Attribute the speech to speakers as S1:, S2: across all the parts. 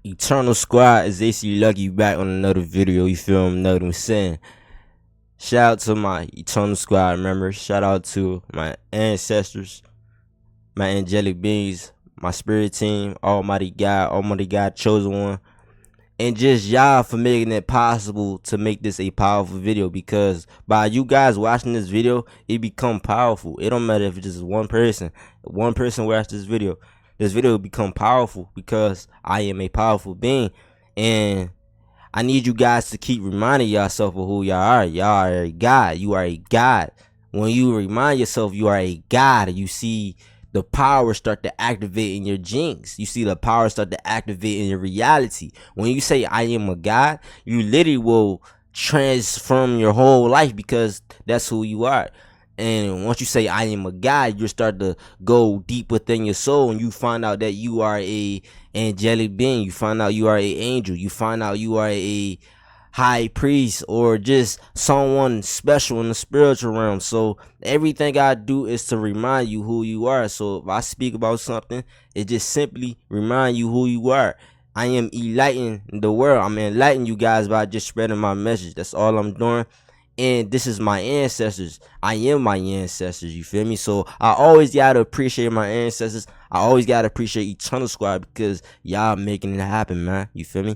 S1: Eternal Squad is AC Lucky back on another video. You feel me? Know what I'm saying? Shout out to my Eternal Squad members. Shout out to my ancestors, my angelic beings, my spirit team, Almighty God, chosen one, and just y'all for making it possible to make this a powerful video. Because by you guys watching this video, it become powerful. It don't matter if it's just one person. One person watch this video. This video will become powerful because I am a powerful being, and I need you guys to keep reminding yourself of who y'all are. Y'all are a God. You are a God. When you remind yourself you are a God, you see the power start to activate in your genes. You see the power start to activate in your reality. When you say I am a God, you literally will transform your whole life because that's who you are. And once you say I am a God, you start to go deep within your soul, and you find out that you are a angelic being. You find out you are a angel. You find out you are a high priest or just someone special in the spiritual realm. So everything I do is to remind you who you are. So if I speak about something, it just simply remind you who you are. I am enlightening the world. I'm enlightening you guys by just spreading my message. That's all I'm doing. And this is my ancestors. I am my ancestors, you feel me? So I always gotta appreciate my ancestors. I always gotta appreciate Eternal Squad because y'all making it happen, man. You feel me?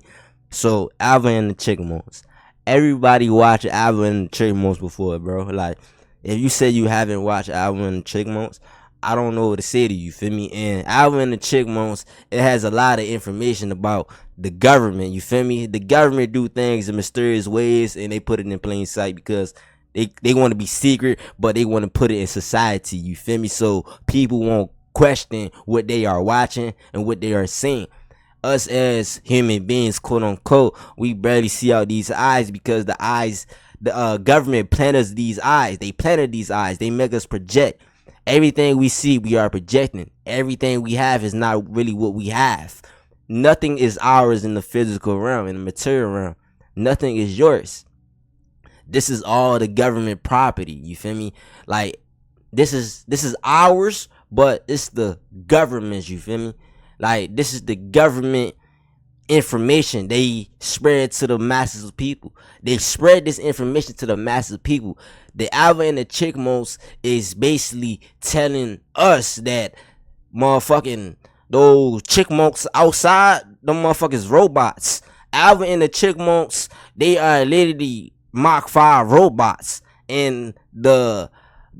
S1: So Alvin and the Chipmunks. Everybody watched Alvin and the Chipmunks before, bro. Like, if you say you haven't watched Alvin and the Chipmunks, I don't know what to say to you, feel me? And Alvin and the Chipmunks, it has a lot of information about the government, you feel me? The government do things in mysterious ways, and they put it in plain sight because they want to be secret, but they want to put it in society, you feel me? So people won't question what they are watching and what they are seeing. Us as human beings, quote unquote, we barely see out these eyes because the government planted us these eyes. They planted these eyes. They make us project. Everything we see, we are projecting. Everything we have is not really what we have. Nothing is ours in the physical realm, in the material realm. Nothing is yours. This is all the government property. You feel me? Like, this is ours, but it's the government's. You feel me? Like, this is the government information. They spread to the masses of people. They spread this information to the masses of people. The Alvin and the Chipmunks is basically telling us that motherfucking those chipmunks outside, them motherfuckers robots. Alvin and the Chipmunks, they are literally Mach 5 robots. And the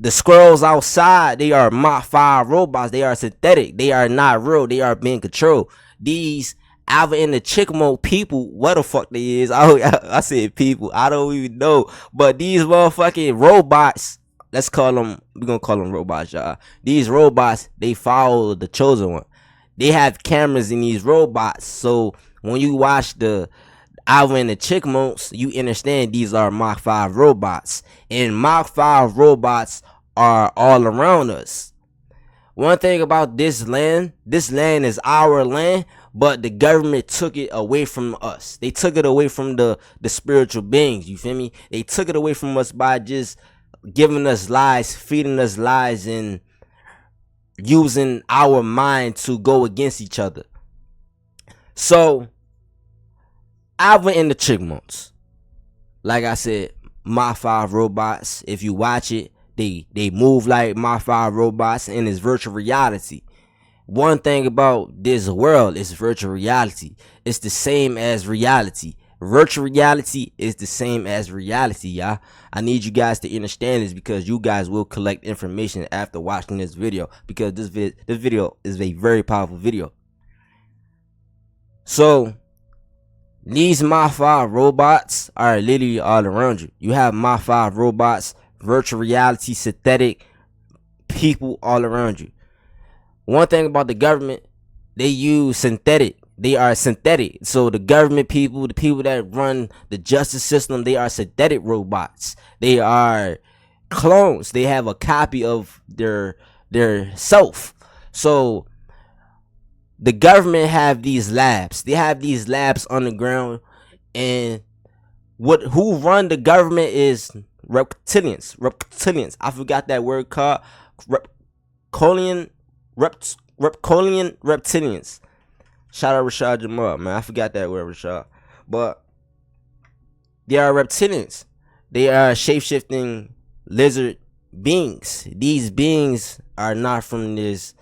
S1: squirrels outside, they are Mach 5 robots. They are synthetic. They are not real. They are being controlled. These Alvin and the Chipmunk people, what the fuck they is? I said people. I don't even know. But these motherfucking robots, let's call them, we're gonna call them robots, y'all. These robots, they follow the chosen one. They have cameras in these robots. So when you watch the Alvin and the Chipmunks, you understand these are Mach 5 robots. And Mach 5 robots are all around us. One thing about this land is our land, but the government took it away from us. They took it away from the spiritual beings, you feel me? They took it away from us by just giving us lies, feeding us lies, and using our mind to go against each other. So Alvin and the Chipmunks, like I said, Mach 5 robots. If you watch it, they move like Mach 5 robots, and it's virtual reality. One thing about this world is virtual reality. It's the same as reality. Virtual reality is the same as reality, y'all. I need you guys to understand this because you guys will collect information after watching this video, because this video is a very powerful video. So these Mach 5 robots are literally all around you. You have Mach 5 robots, virtual reality, synthetic people all around you. One thing about the government, they use synthetic. They are synthetic. So the government people, the people that run the justice system, they are synthetic robots. They are clones. They have a copy of their self. So the government have these labs. They have these labs underground, and who run the government is reptilians. I forgot that word called reptilians. Shout out Rashad Jamal, man. I forgot that word, Rashad. But they are reptilians. They are shape-shifting lizard beings. These beings are not from this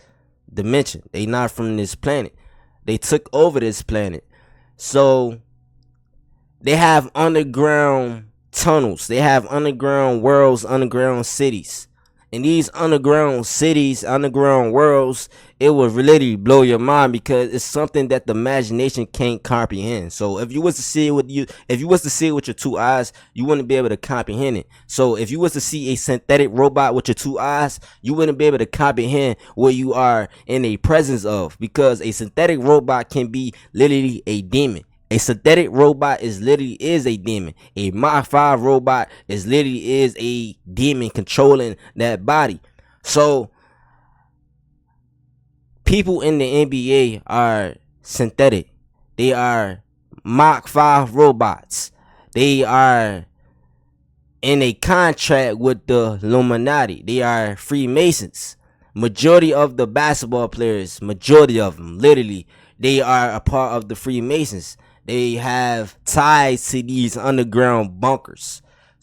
S1: dimension. They not from this planet. They took over this planet. So they have underground tunnels. They have underground worlds, underground cities. And these underground cities, underground worlds, it will literally blow your mind because it's something that the imagination can't comprehend. So if you was to see it with your 2 eyes, you wouldn't be able to comprehend it. So if you was to see a synthetic robot with your 2 eyes, you wouldn't be able to comprehend what you are in a presence of, because a synthetic robot can be literally a demon. A synthetic robot is a demon. A Mach 5 robot is a demon controlling that body. So people in the NBA are synthetic. They are Mach 5 robots. They are in a contract with the Illuminati. They are Freemasons. Majority of the basketball players, majority of them, literally, they are a part of the Freemasons. They have ties to these underground bunkers.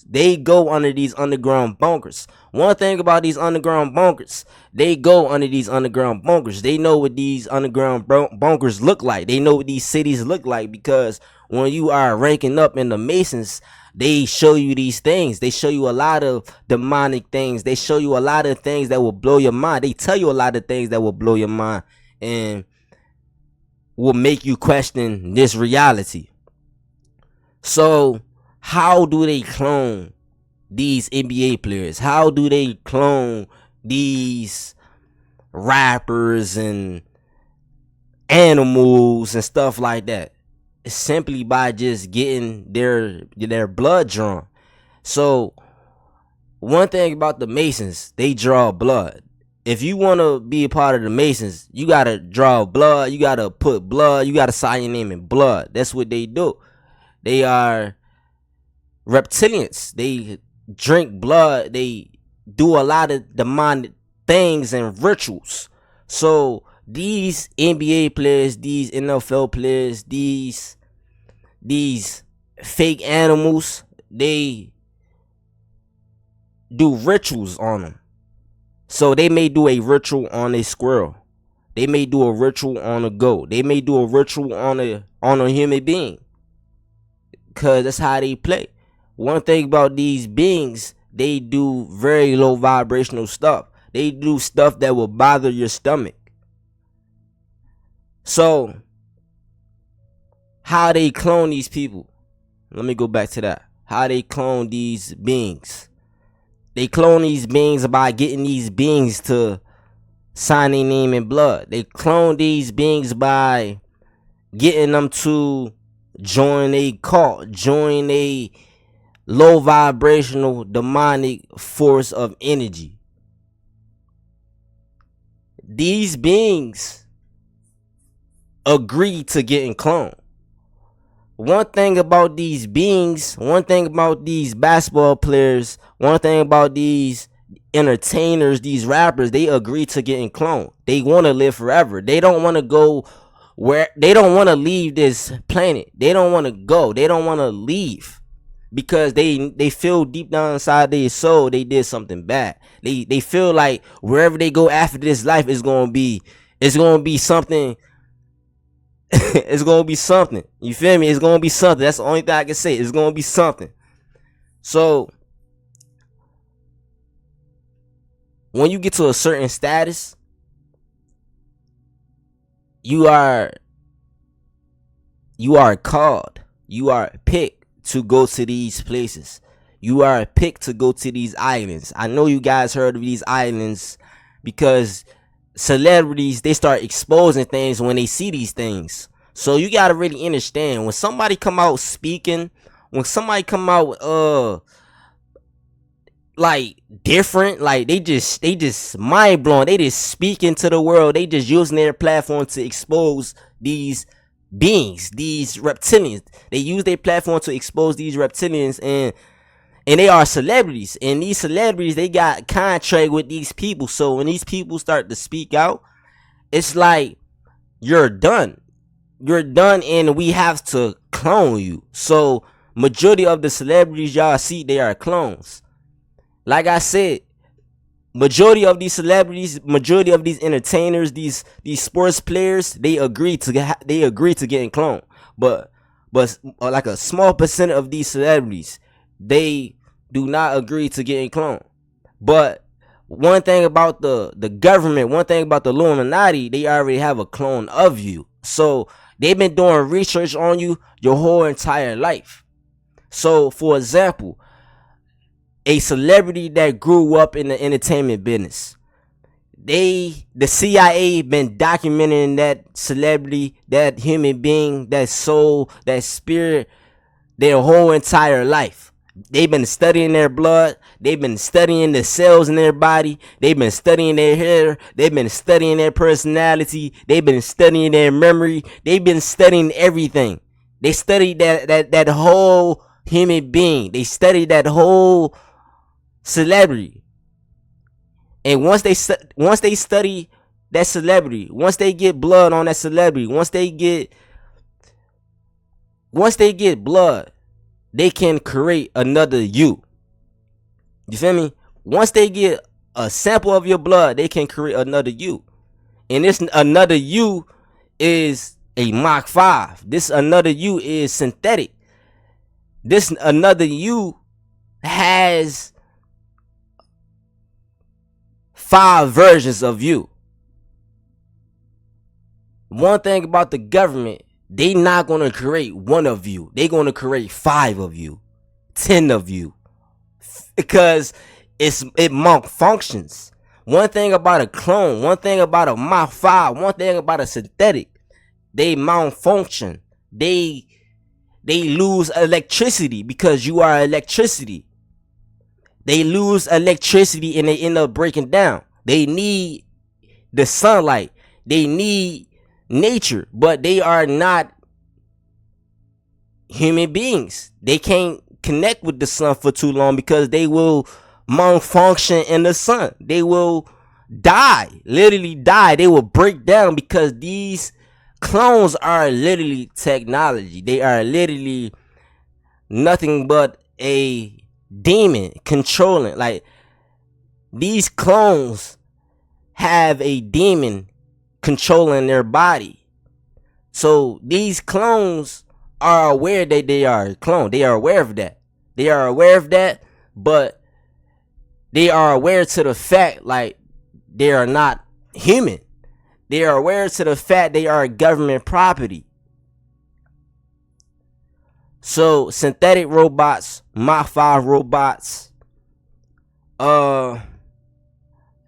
S1: They go under these underground bunkers. One thing about these underground bunkers, they go under these underground bunkers. They know what these underground bunkers look like. They know what these cities look like, because when you are ranking up in the Masons, they show you these things. They show you a lot of demonic things. They show you a lot of things that will blow your mind. They tell you a lot of things that will blow your mind and will make you question this reality. So how do they clone these NBA players? How do they clone these rappers and animals and stuff like that? It's simply by just getting their blood drawn. So one thing about the Masons, they draw blood. If you want to be a part of the Masons, you got to draw blood. You got to put blood. You got to sign your name in blood. That's what they do. They are reptilians. They drink blood. They do a lot of demonic things and rituals. So these NBA players, these NFL players, these fake animals, they do rituals on them. So they may do a ritual on a squirrel. They may do a ritual on a goat. They may do a ritual on a human being, because that's how they play. One thing about these beings, they do very low vibrational stuff. They do stuff that will bother your stomach. So how they clone these people? Let me go back to that. How they clone these beings? They clone these beings by getting these beings to sign their name in blood. They clone these beings by getting them to join a cult, join a low vibrational demonic force of energy. These beings agree to getting cloned. One thing about these beings, one thing about these basketball players, one thing about these entertainers, these rappers, they agree to getting cloned. They want to live forever. They don't want to go where, they don't want to leave this planet. They don't want to go. They don't want to leave, because they feel deep down inside their soul they did something bad. They feel like wherever they go after this life is going to be something. It's gonna be something. You feel me? It's gonna be something. That's the only thing I can say. It's gonna be something. So when you get to a certain status, you are called. You are picked to go to these places. You are picked to go to these islands. I know you guys heard of these islands because celebrities, they start exposing things when they see these things. So you gotta really understand, when somebody come out speaking, when somebody come out like different, like they just mind blowing, they just speaking to the world, they just using their platform to expose these beings, these reptilians. They use their platform to expose these reptilians, and they are celebrities, and these celebrities, they got contract with these people. So when these people start to speak out, it's like you're done. you're done and we have to clone you. So majority of the celebrities y'all see, they are clones. Like I said, majority of these celebrities, majority of these entertainers, these sports players, they agree to getting cloned. But like a small percent of these celebrities, they do not agree to getting cloned. But one thing about the government, one thing about the Illuminati, they already have a clone of you. So they've been doing research on you your whole entire life. So for example, a celebrity that grew up in the entertainment business, the CIA been documenting that celebrity, that human being, that soul, that spirit, their whole entire life. They've been studying their blood. They've been studying the cells in their body. They've been studying their hair. They've been studying their personality. They've been studying their memory. They've been studying everything. They studied that whole human being. They studied that whole celebrity. And once they study that celebrity, once they get blood on that celebrity, once they get blood, they can create another you. You feel me? Once they get a sample of your blood, they can create another you. And this another you is a Mach 5. This another you is synthetic. This another you has 5 versions of you. One thing about the government, they not going to create one of you. They going to create 5 of you, 10 of you, because it malfunctions. One thing about a clone, one thing about a Mach 5, one thing about a synthetic, they malfunction. They lose electricity because you are electricity. They lose electricity and they end up breaking down. They need the sunlight. They need nature, but they are not human beings. They can't connect with the sun for too long because they will malfunction in the sun. They will die, literally die. They will break down because these clones are literally technology. They are literally nothing but a demon controlling. Like, these clones have a demon controlling their body. So these clones are aware that they are a clone. They are aware of that. They are aware of that, but they are aware to the fact like they are not human. They are aware to the fact they are government property. So synthetic robots, Mach 5 robots,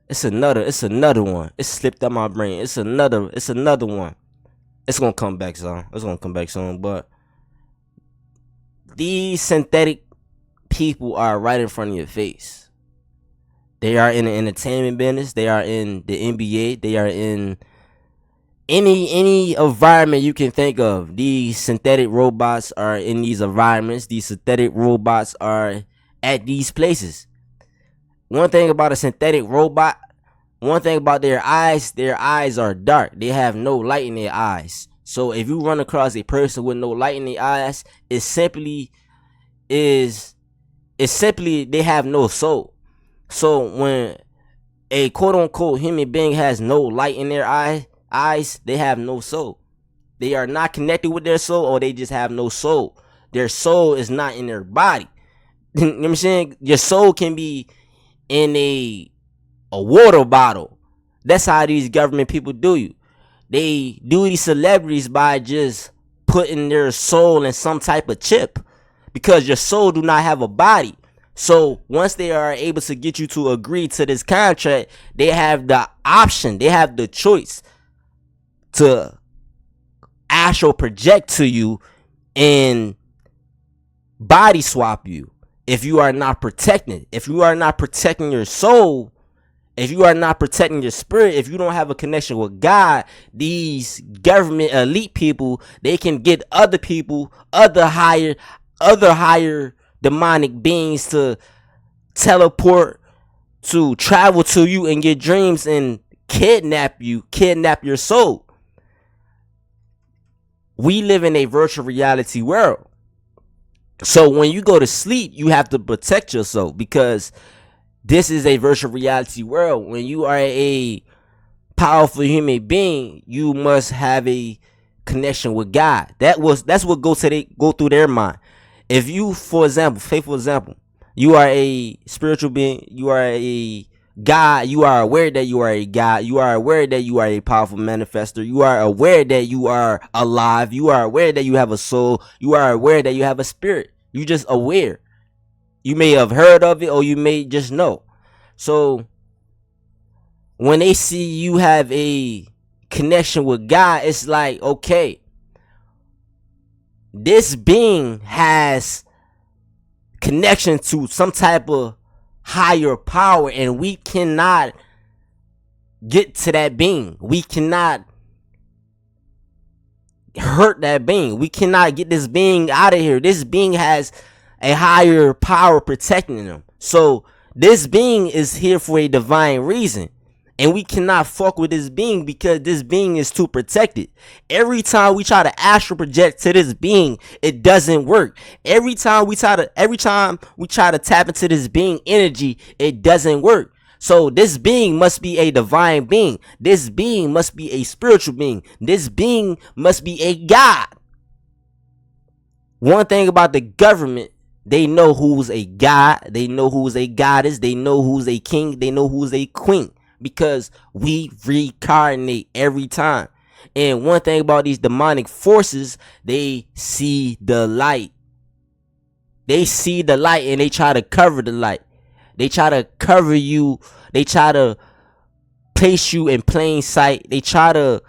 S1: it's another one. It slipped out my brain. It's another one. It's gonna come back soon. But these synthetic people are right in front of your face. They are in the entertainment business. They are in the NBA. They are in any environment you can think of. These synthetic robots are in these environments. These synthetic robots are at these places. One thing about a synthetic robot, one thing about their eyes are dark. They have no light in their eyes. So if you run across a person with no light in their eyes, it simply they have no soul. So when a quote unquote human being has no light in their eyes, they have no soul. They are not connected with their soul, or they just have no soul. Their soul is not in their body. You know what I'm saying? Your soul can be in a water bottle. That's how these government people do you. They do these celebrities by just putting their soul in some type of chip, because your soul do not have a body. So once they are able to get you to agree to this contract, they have the option, they have the choice to astral project to you and body swap you. If you are not protected, if you are not protecting your soul, if you are not protecting your spirit, if you don't have a connection with God, these government elite people, they can get other people, other higher demonic beings to teleport, to travel to you in your dreams and kidnap your soul. we live in a virtual reality world. So when you go to sleep, you have to protect yourself because this is a virtual reality world. When you are a powerful human being, you must have a connection with God. That's what go through their mind. If you, for example, you are a spiritual being, you are a God, you are aware that you are a God, you are aware that you are a powerful manifester, you are aware that you are alive, you are aware that you have a soul, you are aware that you have a spirit. You just aware. You may have heard of it or you may just know. So when they see you have a connection with God, it's like, okay, this being has connection to some type of higher power, and we cannot get to that being. We cannot hurt that being. We cannot get this being out of here. This being has a higher power protecting them. So this being is here for a divine reason. And we cannot fuck with this being because this being is too protected. Every time we try to astral project to this being, it doesn't work. Every time we try to tap into this being energy, it doesn't work. So this being must be a divine being. This being must be a spiritual being. This being must be a God. One thing about the government, they know who's a god, they know who's a goddess, they know who's a king, they know who's a queen. Because we reincarnate every time. And one thing about these demonic forces, they see the light. They see the light and they try to cover the light. They try to cover you. They try to place you in plain sight. They try to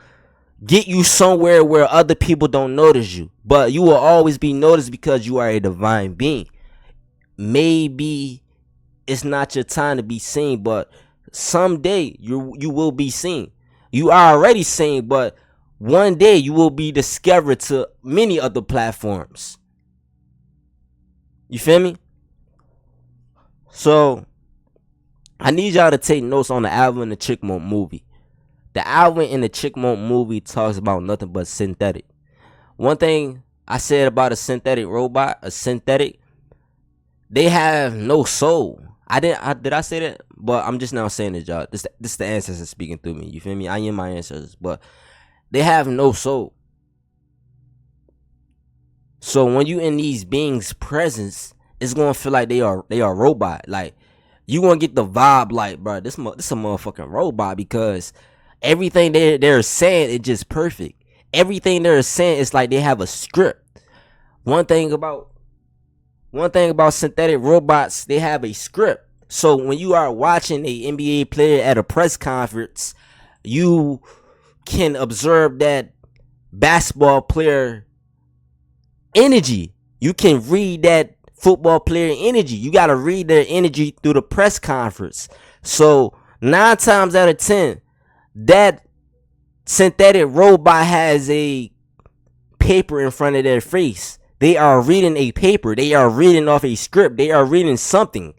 S1: get you somewhere where other people don't notice you. But you will always be noticed because you are a divine being. Maybe it's not your time to be seen, but someday you will be seen. You are already seen, but one day you will be discovered to many other platforms. You feel me? So I need y'all to take notes on the Alvin and the Chipmunk movie. The Alvin and the Chipmunk movie talks about nothing but synthetic. One thing I said about a synthetic robot, they have no soul. Did I say that? But I'm just now saying it, y'all. This is the ancestors speaking through me. You feel me? I am my ancestors, but they have no soul. So when you in these beings' presence, it's gonna feel like they are robot. Like you gonna get the vibe, like, bro, this a motherfucking robot because everything they're saying is just perfect. Everything they're saying is like they have a script. One thing about synthetic robots, they have a script. So when you are watching a NBA player at a press conference, you can observe that basketball player energy. You can read that football player energy. You got to read their energy through the press conference. So 9 times out of 10, that synthetic robot has a paper in front of their face. They are reading a paper. They are reading off a script. They are reading something.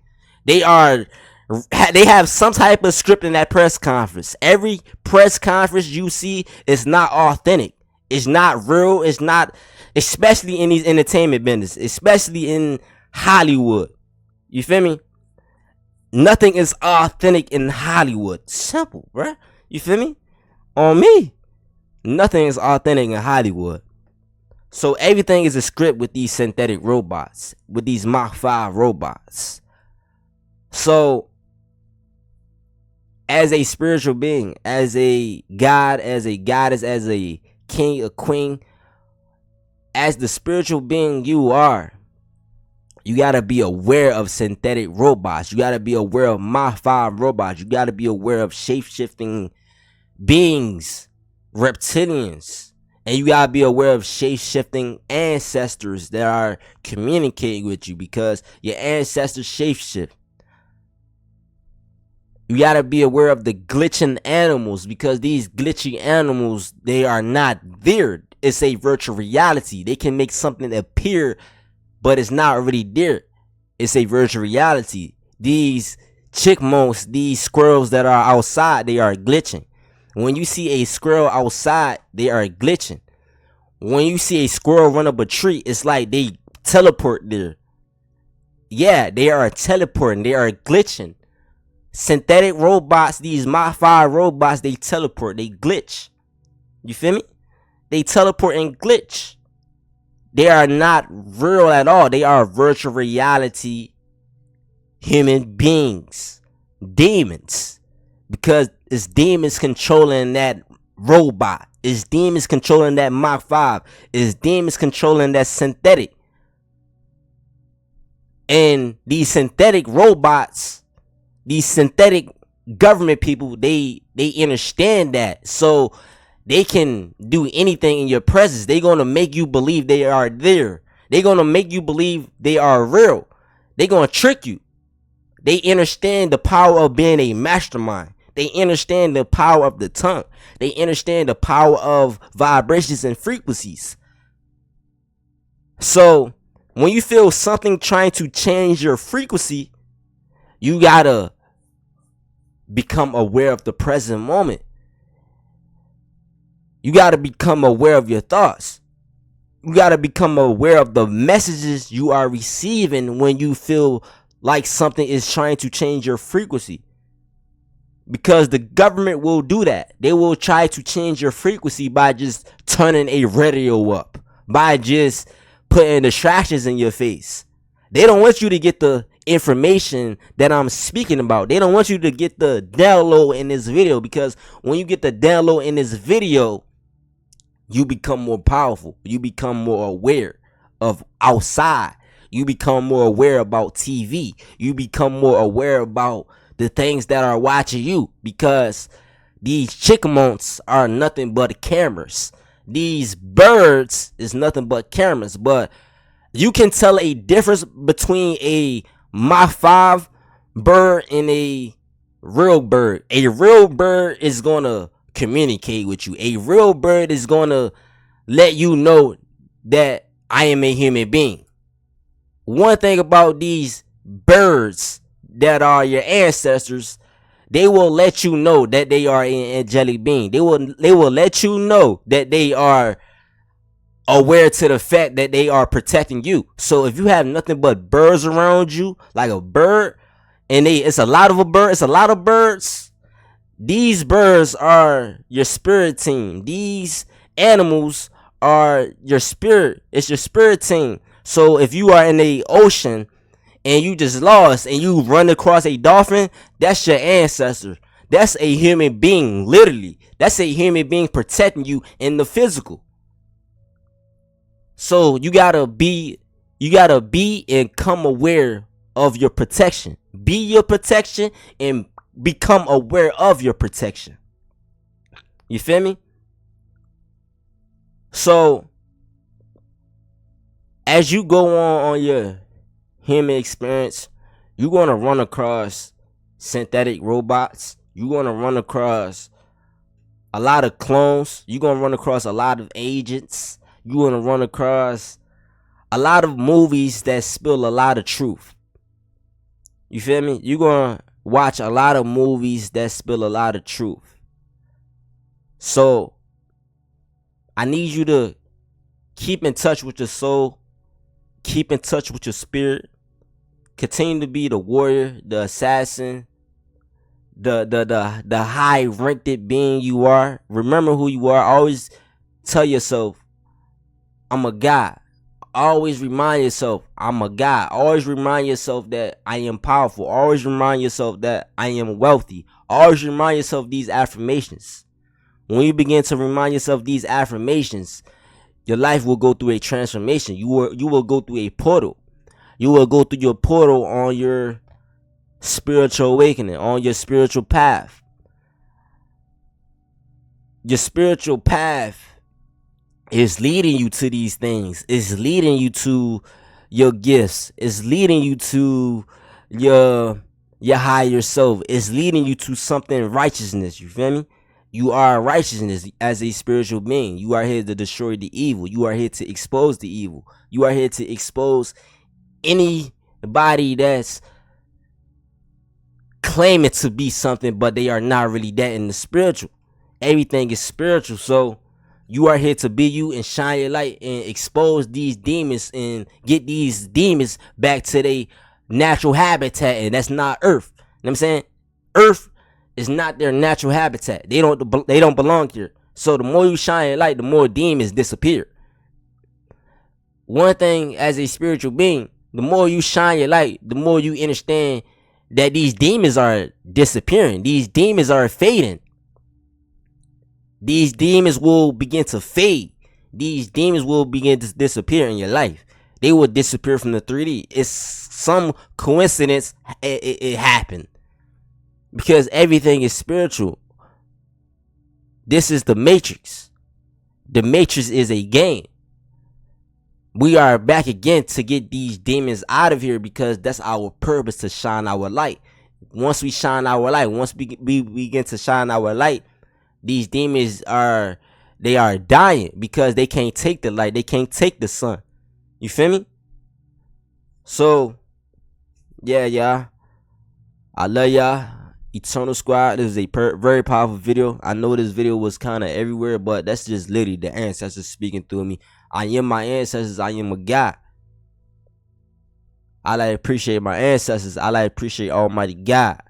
S1: They have some type of script in that press conference. Every press conference you see is not authentic. It's not real. It's not, especially in these entertainment business, especially in Hollywood. You feel me? Nothing is authentic in Hollywood. Simple, bruh. You feel me? On me, nothing is authentic in Hollywood. So everything is a script with these synthetic robots, with these Mach 5 robots. So as a spiritual being, as a god, as a goddess, as a king, a queen, as the spiritual being you are, you got to be aware of synthetic robots. You got to be aware of Mach 5 robots. You got to be aware of shape-shifting beings, reptilians. And you gotta be aware of shape-shifting ancestors that are communicating with you because your ancestors shape-shift. You gotta be aware of the glitching animals because these glitchy animals, they are not there. It's a virtual reality. They can make something appear, but it's not already there. It's a virtual reality. These chipmunks, these squirrels that are outside, they are glitching. When you see a squirrel outside, they are glitching. When you see a squirrel run up a tree, it's like they teleport there. Yeah, they are teleporting. They are glitching. Synthetic robots, these Mach 5 robots, they teleport. They glitch. You feel me? They teleport and glitch. They are not real at all. They are virtual reality human beings. Demons. Because it's demons controlling that robot. It's demons controlling that Mach 5. It's demons controlling that synthetic. And these synthetic robots, these synthetic government people, they understand that. So they can do anything in your presence. They're going to make you believe they are there. They're going to make you believe they are real. They're going to trick you. They understand the power of being a mastermind. They understand the power of the tongue. They understand the power of vibrations and frequencies. So when you feel something trying to change your frequency, you gotta become aware of the present moment. You gotta become aware of your thoughts. You gotta become aware of the messages you are receiving when you feel like something is trying to change your frequency. Because the government will do that. They will try to change your frequency by just turning a radio up, by just putting distractions in your face. They don't want you to get the information that I'm speaking about. They don't want you to get the download in this video, because when you get the download in this video, you become more powerful. You become more aware of outside. You become more aware about TV. You become more aware about the things that are watching you, because these chickamounts are nothing but cameras. These birds is nothing but cameras. But you can tell a difference between a Mach 5 bird and a real bird. A real bird is going to communicate with you. A real bird is going to let you know that I am a human being. One thing about these birds that are your ancestors, they will let you know that they are an angelic being. They will let you know that they are aware to the fact that they are protecting you. So if you have nothing but birds around you, like a bird, and it's a lot of a bird, it's a lot of birds, these birds are your spirit team. These animals are your spirit. It's your spirit team. So if you are in the ocean and you just lost and you run across a dolphin, that's your ancestor. That's a human being, literally. That's a human being protecting you in the physical. So you gotta be and come aware of your protection. Be your protection and become aware of your protection. You feel me? So as you go on your human experience, you're going to run across synthetic robots. You're going to run across a lot of clones. You're going to run across a lot of agents. You're going to run across a lot of movies that spill a lot of truth. You feel me? You're going to watch a lot of movies that spill a lot of truth. So I need you to keep in touch with your soul. Keep in touch with your spirit. Continue to be the warrior, the assassin, the high ranked being you are. Remember who you are. Always tell yourself, I'm a God. Always remind yourself, I'm a God. Always remind yourself that I am powerful. Always remind yourself that I am wealthy. Always remind yourself these affirmations. When you begin to remind yourself these affirmations, your life will go through a transformation. You will go through a portal. You will go through your portal on your spiritual awakening, on your spiritual path. Your spiritual path is leading you to these things. It's leading you to your gifts. It's leading you to your higher self. It's leading you to something righteousness. You feel me? You are righteousness as a spiritual being. You are here to destroy the evil. You are here to expose the evil. You are here to expose anybody that's claiming to be something, but they are not really that in the spiritual. Everything is spiritual. So You are here to be you and shine your light and expose these demons and get these demons back to their natural habitat, and that's not Earth. You know what I'm saying? Earth is not their natural habitat. They don't belong here. So the more you shine your light, the more demons disappear. One thing as a spiritual being, the more you shine your light, the more you understand that these demons are disappearing. These demons are fading. These demons will begin to fade. These demons will begin to disappear in your life. They will disappear from the 3D. It's some coincidence it happened. Because everything is spiritual. This is the Matrix. The Matrix is a game. We are back again to get these demons out of here because that's our purpose, to shine our light. Once we shine our light, once we begin to shine our light, these demons are dying because they can't take the light. They can't take the sun. You feel me? So, yeah, y'all. I love y'all. Eternal Squad. This is a very powerful video. I know this video was kind of everywhere, but that's just literally the ancestors speaking through me. I am my ancestors. I am a God. I like to appreciate my ancestors. I like to appreciate Almighty God.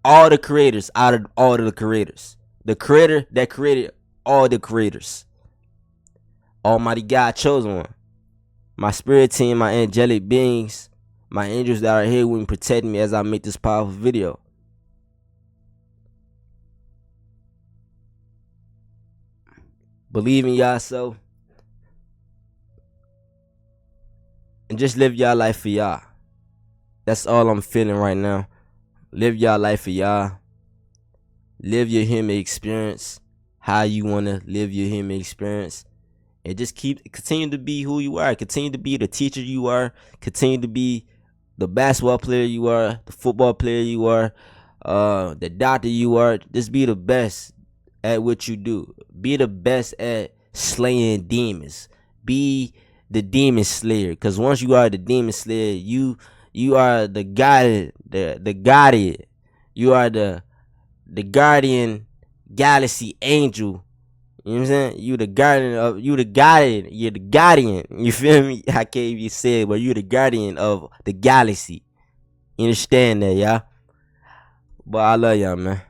S1: All the creators out of all of the creators. The creator that created all the creators. Almighty God, chosen one. My spirit team, my angelic beings, my angels that are here with me, protecting me as I make this powerful video. Believe in yourself. And just live y'all life for y'all. That's all I'm feeling right now. Live y'all life for y'all. Live your human experience how you want to live your human experience. And just continue to be who you are. Continue to be the teacher you are. Continue to be the basketball player you are. The football player you are. The doctor you are. Just be the best at what you do. Be the best at slaying demons. Be the demon slayer. Because once you are the demon slayer, you are the guardian. The guardian. You are the guardian galaxy angel. You know what I'm saying? You're the guardian. You're the guardian. You feel me? I can't even say it, but you're the guardian of the galaxy. You understand that, y'all? But I love y'all, man.